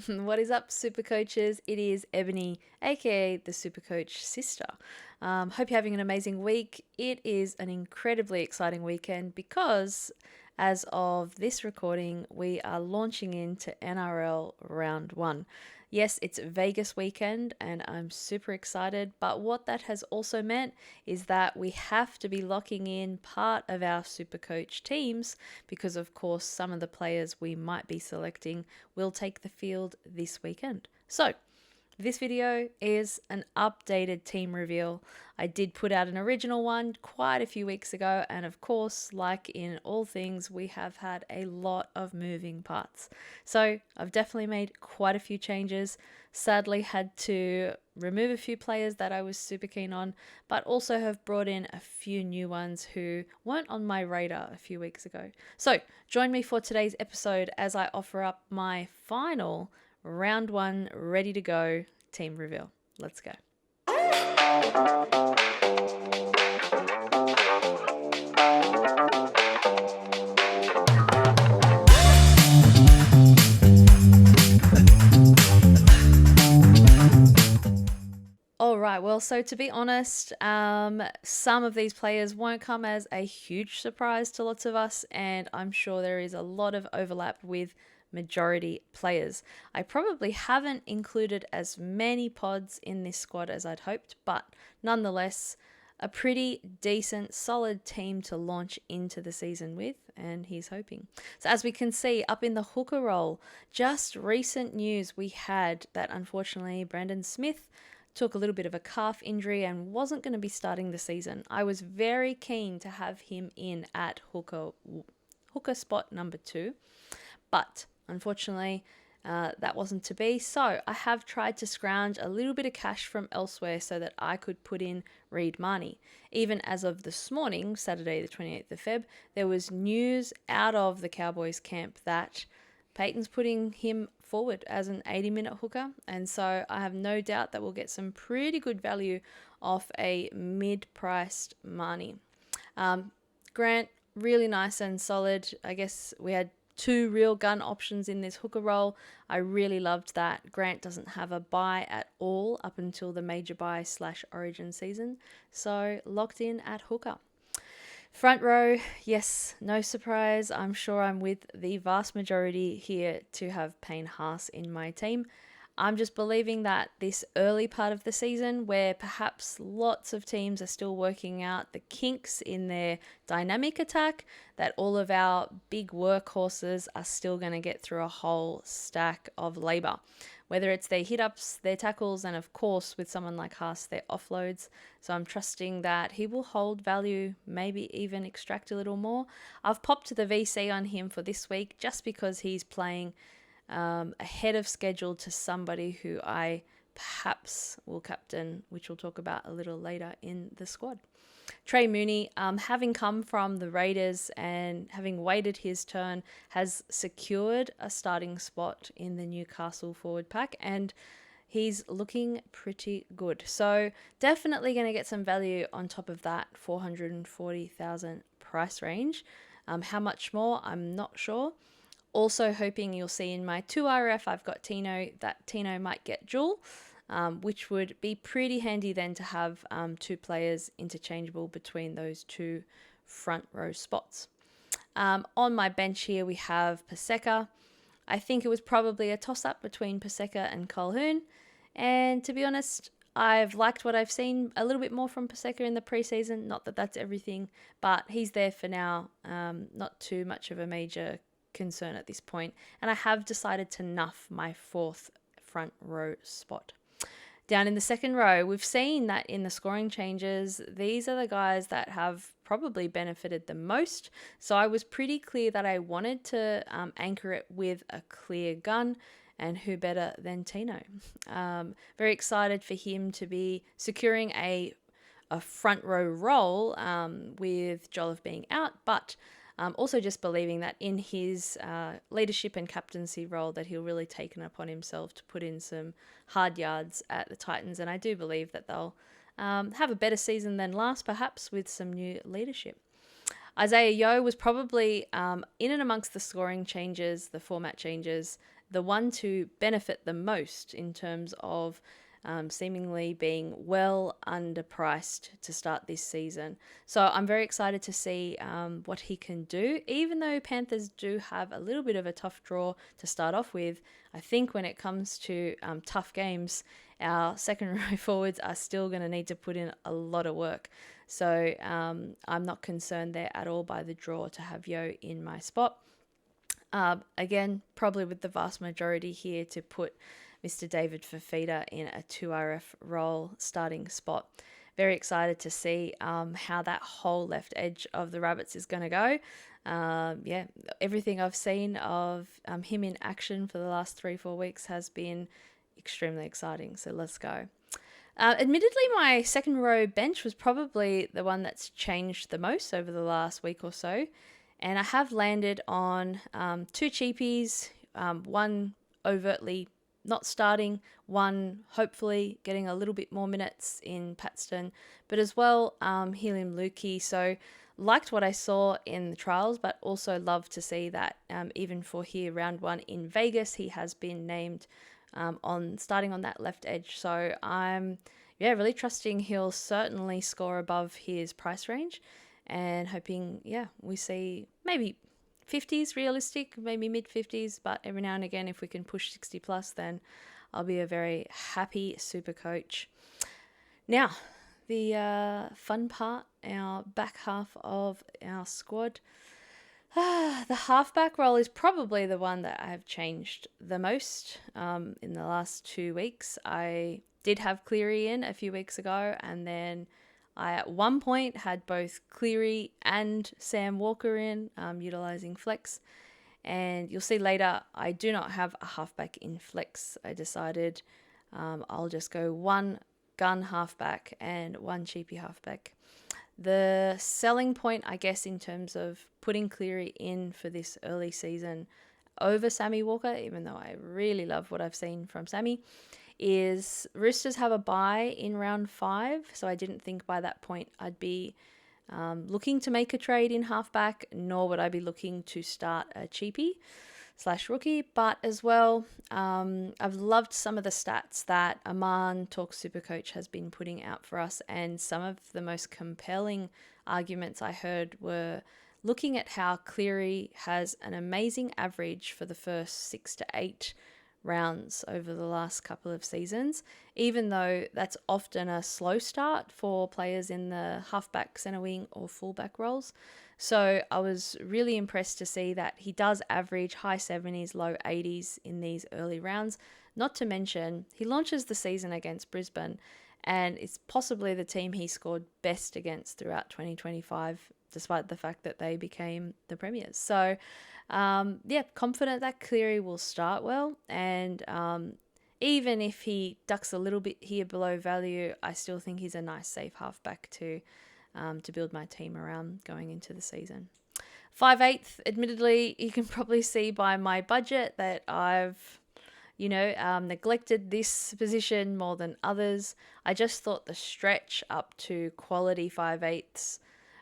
What is up, super coaches? It is Ebony, aka the super coach sister. Hope you're having an amazing week. It is an incredibly exciting weekend because as of this recording, we are launching into NRL round one. Yes, it's Vegas weekend and I'm super excited, but what that has also meant is that we have to be locking in part of our Supercoach teams because, of course, some of the players we might be selecting will take the field this weekend. So, this video is an updated team reveal. I did put out an original one quite a few weeks ago, and of course, like in all things, we have had a lot of moving parts. So I've definitely made quite a few changes. Sadly, had to remove a few players that I was super keen on, but also have brought in a few new ones who weren't on my radar a few weeks ago. So join me for today's episode as I offer up my final round one, ready to go team reveal. Let's go. All right, well, so to be honest, some of these players won't come as a huge surprise to lots of us, and I'm sure there is a lot of overlap with majority players. I probably haven't included as many pods in this squad as I'd hoped, but nonetheless, a pretty decent, solid team to launch into the season with, and he's hoping. So as we can see up in the hooker role, just recent news we had that unfortunately Brandon Smith took a little bit of a calf injury and wasn't going to be starting the season. I was very keen to have him in at hooker spot number 2, but unfortunately, that wasn't to be. So I have tried to scrounge a little bit of cash from elsewhere so that I could put in Reed Marnie. Even as of this morning, Saturday the 28th of Feb, there was news out of the Cowboys camp that Peyton's putting him forward as an 80-minute hooker, and so I have no doubt that we'll get some pretty good value off a mid-priced Marnie. Grant, really nice and solid. I guess we had 2 real gun options in this hooker role. I really loved that. Grant doesn't have a bye at all up until the major bye / origin season, so locked in at hooker. Front row, yes, no surprise. I'm sure I'm with the vast majority here to have Payne Haas in my team. I'm just believing that this early part of the season, where perhaps lots of teams are still working out the kinks in their dynamic attack, that all of our big workhorses are still going to get through a whole stack of labour. Whether it's their hit-ups, their tackles, and of course with someone like Haas, their offloads. So I'm trusting that he will hold value, maybe even extract a little more. I've popped the VC on him for this week just because he's playing ahead of schedule to somebody who I perhaps will captain, which we'll talk about a little later in the squad. Trey Mooney, having come from the Raiders and having waited his turn, has secured a starting spot in the Newcastle forward pack, and he's looking pretty good. So definitely going to get some value on top of that 440,000 price range. How much more, I'm not sure. Also hoping you'll see in my 2RF, I've got Tino, that Tino might get dual, which would be pretty handy then to have 2 players interchangeable between those 2 front row spots. On my bench here, we have Paseka. I think it was probably a toss-up between Paseka and Colquhoun. And to be honest, I've liked what I've seen a little bit more from Paseka in the preseason. Not that that's everything, but he's there for now. Not too much of a major concern at this point, and I have decided to nuff my 4th front row spot. Down in the second row, we've seen that in the scoring changes, these are the guys that have probably benefited the most. So I was pretty clear that I wanted to anchor it with a clear gun, and who better than Tino. Very excited for him to be securing a front row role with Jolliffe being out, but also just believing that in his leadership and captaincy role that he'll really take it upon himself to put in some hard yards at the Titans. And I do believe that they'll have a better season than last, perhaps with some new leadership. Isaiah Yeo was probably in and amongst the scoring changes, the format changes, the one to benefit the most in terms of seemingly being well underpriced to start this season. So I'm very excited to see what he can do. Even though Panthers do have a little bit of a tough draw to start off with, I think when it comes to tough games, our second row forwards are still going to need to put in a lot of work. So I'm not concerned there at all by the draw to have Yo in my spot. Again, probably with the vast majority here to put Mr. David Fafita in a 2RF role starting spot. Very excited to see how that whole left edge of the Rabbits is going to go. Everything I've seen of him in action for the last 3-4 weeks has been extremely exciting. So let's go. Admittedly, my second row bench was probably the one that's changed the most over the last week or so. And I have landed on 2 cheapies, one overtly not starting, one hopefully getting a little bit more minutes in Paxton, but as well Helium Lukey. So liked what I saw in the trials, but also love to see that even for here round 1 in Vegas, he has been named on starting on that left edge. So I'm really trusting he'll certainly score above his price range. And hoping, we see maybe 50s realistic, maybe mid 50s, but every now and again, if we can push 60 plus, then I'll be a very happy super coach. Now, the fun part, our back half of our squad. The halfback role is probably the one that I have changed the most in the last 2 weeks. I did have Cleary in a few weeks ago, and then I at one point had both Cleary and Sam Walker in, utilising flex. And you'll see later, I do not have a halfback in flex. I decided I'll just go one gun halfback and one cheapy halfback. The selling point, I guess, in terms of putting Cleary in for this early season over Sammy Walker, even though I really love what I've seen from Sammy, is Roosters have a bye in round 5, so I didn't think by that point I'd be looking to make a trade in halfback, nor would I be looking to start a cheapie / rookie. But as well, I've loved some of the stats that Aman Talk Supercoach has been putting out for us, and some of the most compelling arguments I heard were looking at how Cleary has an amazing average for the first 6 to 8 rounds over the last couple of seasons, even though that's often a slow start for players in the halfback, centre wing or fullback roles. So I was really impressed to see that he does average high 70s, low 80s in these early rounds. Not to mention, he launches the season against Brisbane, and it's possibly the team he scored best against throughout 2025, despite the fact that they became the premiers. So confident that Cleary will start well, and even if he ducks a little bit here below value, I still think he's a nice safe halfback to build my team around going into the season. 5/8, admittedly, you can probably see by my budget that I've neglected this position more than others. I just thought the stretch up to quality 5/8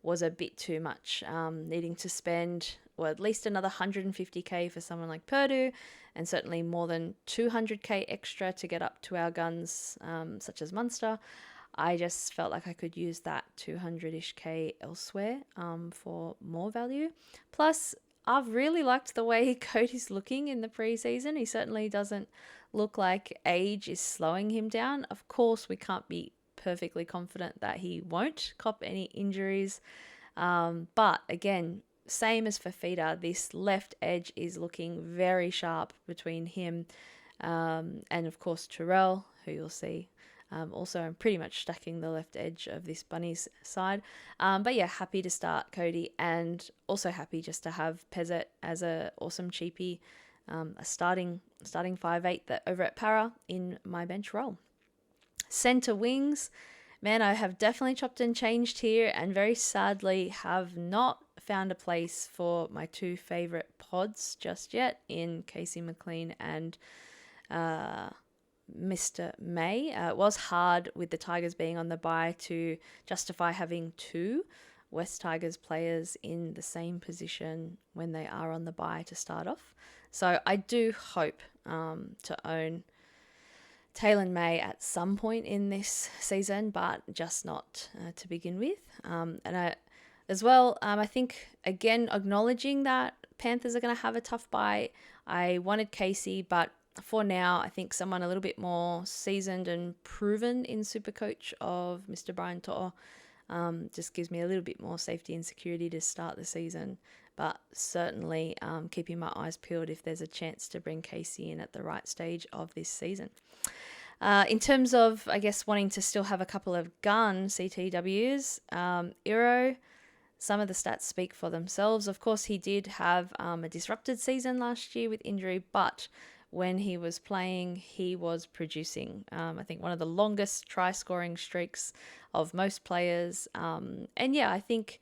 was a bit too much, needing to spend at least another 150k for someone like Purdue, and certainly more than 200k extra to get up to our guns, such as Munster. I just felt like I could use that 200-ish k elsewhere for more value. Plus, I've really liked the way Cody's looking in the preseason. He certainly doesn't look like age is slowing him down. Of course, we can't be perfectly confident that he won't cop any injuries. But again, same as Fafita, this left edge is looking very sharp between him and, of course, Terrell, who you'll see. Also, I'm pretty much stacking the left edge of this Bunnies side. Happy to start Cody, and also happy just to have Pezzett as a awesome cheapie, a starting 5/8 that over at Para in my bench role. Centre wings, man, I have definitely chopped and changed here, and very sadly have not found a place for my 2 favourite pods just yet in Casey McLean and Mr. May. It was hard with the Tigers being on the bye to justify having 2 West Tigers players in the same position when they are on the bye to start off. So I do hope to own Taylor May at some point in this season, but just not to begin with. I think, again, acknowledging that Panthers are going to have a tough bye. I wanted Casey, but for now, I think someone a little bit more seasoned and proven in SuperCoach of Mr. Brian To'o just gives me a little bit more safety and security to start the season. But certainly keeping my eyes peeled if there's a chance to bring Casey in at the right stage of this season. In terms of, I guess, wanting to still have a couple of gun CTWs, Iro, some of the stats speak for themselves. Of course, he did have a disrupted season last year with injury, but when he was playing, he was producing. I think one of the longest try-scoring streaks of most players. I think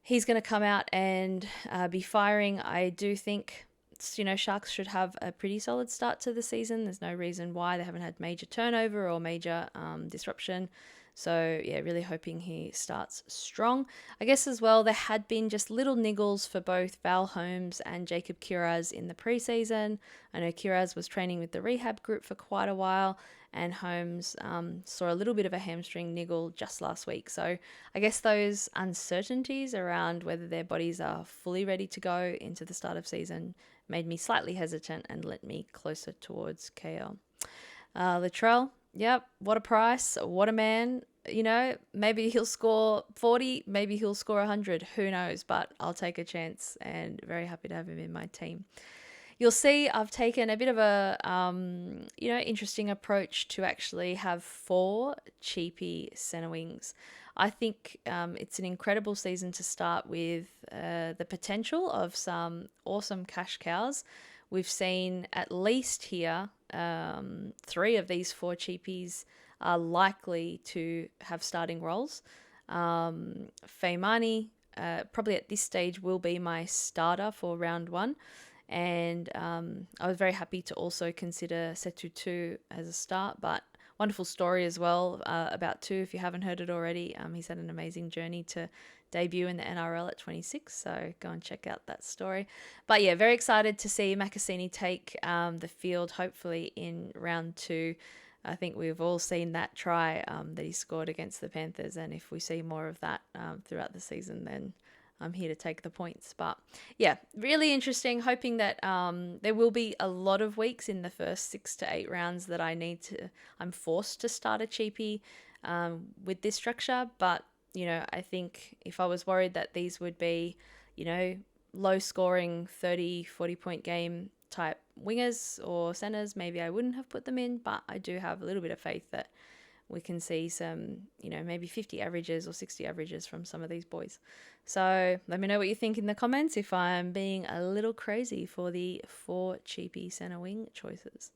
he's going to come out and be firing. I do think Sharks should have a pretty solid start to the season. There's no reason why they haven't had major turnover or major disruption. So, yeah, really hoping he starts strong. I guess as well, there had been just little niggles for both Val Holmes and Jacob Kiraz in the preseason. I know Kiraz was training with the rehab group for quite a while, and Holmes saw a little bit of a hamstring niggle just last week. So I guess those uncertainties around whether their bodies are fully ready to go into the start of season made me slightly hesitant and led me closer towards KL. Latrell, yep, what a price, what a man. Maybe he'll score 40, maybe he'll score 100, who knows, but I'll take a chance and very happy to have him in my team. You'll see I've taken a bit of a, interesting approach to actually have 4 cheapy centre wings. I think it's an incredible season to start with the potential of some awesome cash cows. We've seen at least here 3 of these 4 cheapies are likely to have starting roles. Feimani probably at this stage will be my starter for round 1. And I was very happy to also consider Setu 2 as a start, but wonderful story as well about 2 if you haven't heard it already. He's had an amazing journey to debut in the NRL at 26, so go and check out that story. But yeah, very excited to see Makasini take the field hopefully in round 2. I think we've all seen that try that he scored against the Panthers, and if we see more of that throughout the season, then I'm here to take the points. But yeah, really interesting. Hoping that there will be a lot of weeks in the first 6 to 8 rounds that I'm forced to start a cheapie with this structure. But, I think if I was worried that these would be, low scoring 30, 40 point game type wingers or centers, maybe I wouldn't have put them in. But I do have a little bit of faith that we can see some, maybe 50 averages or 60 averages from some of these boys. So let me know what you think in the comments if I'm being a little crazy for the 4 cheapy centre wing choices.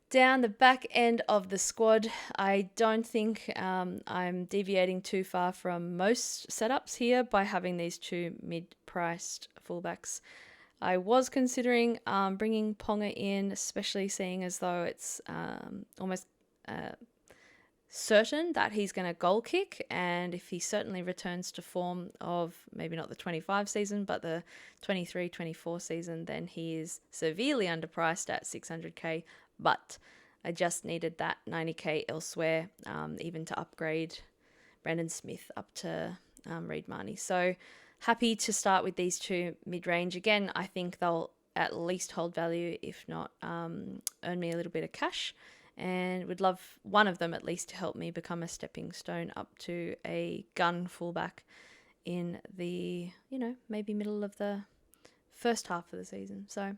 Down the back end of the squad, I don't think I'm deviating too far from most setups here by having these 2 mid-priced fullbacks. I was considering bringing Ponga in, especially seeing as though it's almost certain that he's going to goal kick, and if he certainly returns to form of maybe not the 25 season but the 23-24 season, then he is severely underpriced at 600k, but I just needed that 90k elsewhere, even to upgrade Brandon Smith up to Reid Marnie. So happy to start with these 2 mid-range. Again, I think they'll at least hold value, if not earn me a little bit of cash, and would love one of them at least to help me become a stepping stone up to a gun fullback in the, maybe middle of the first half of the season. So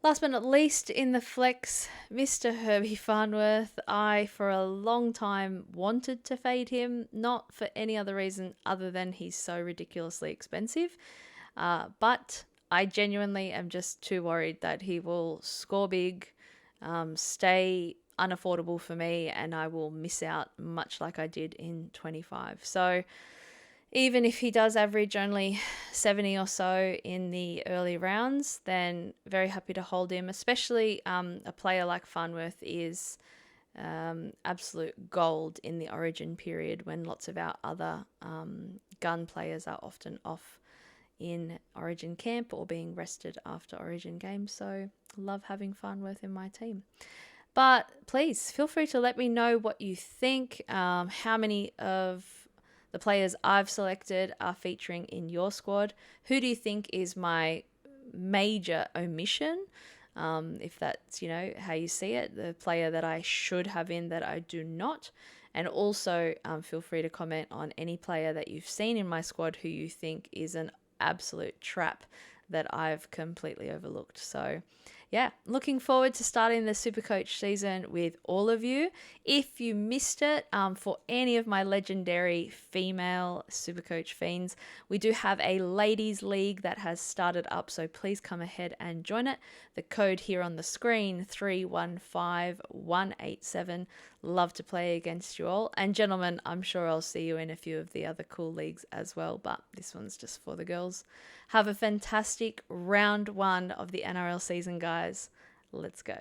last but not least, in the flex, Mr. Herbie Farnworth. I, for a long time, wanted to fade him, not for any other reason other than he's so ridiculously expensive. But I genuinely am just too worried that he will score big, stay unaffordable for me, and I will miss out much like I did in 25. So even if he does average only 70 or so in the early rounds, then very happy to hold him, especially a player like Farnworth is absolute gold in the origin period when lots of our other gun players are often off in Origin camp or being rested after Origin games. So love having fun within my team. But please feel free to let me know what you think. How many of the players I've selected are featuring in your squad? Who do you think is my major omission? If that's, how you see it, the player that I should have in that I do not. And also feel free to comment on any player that you've seen in my squad who you think is an absolute trap that I've completely overlooked. So yeah, looking forward to starting the SuperCoach season with all of you. If you missed it, for any of my legendary female SuperCoach fiends, we do have a ladies league that has started up, so please come ahead and join it. The code here on the screen, 315187. Love to play against you all. And gentlemen, I'm sure I'll see you in a few of the other cool leagues as well, but this one's just for the girls. Have a fantastic round 1 of the NRL season, guys. Let's go.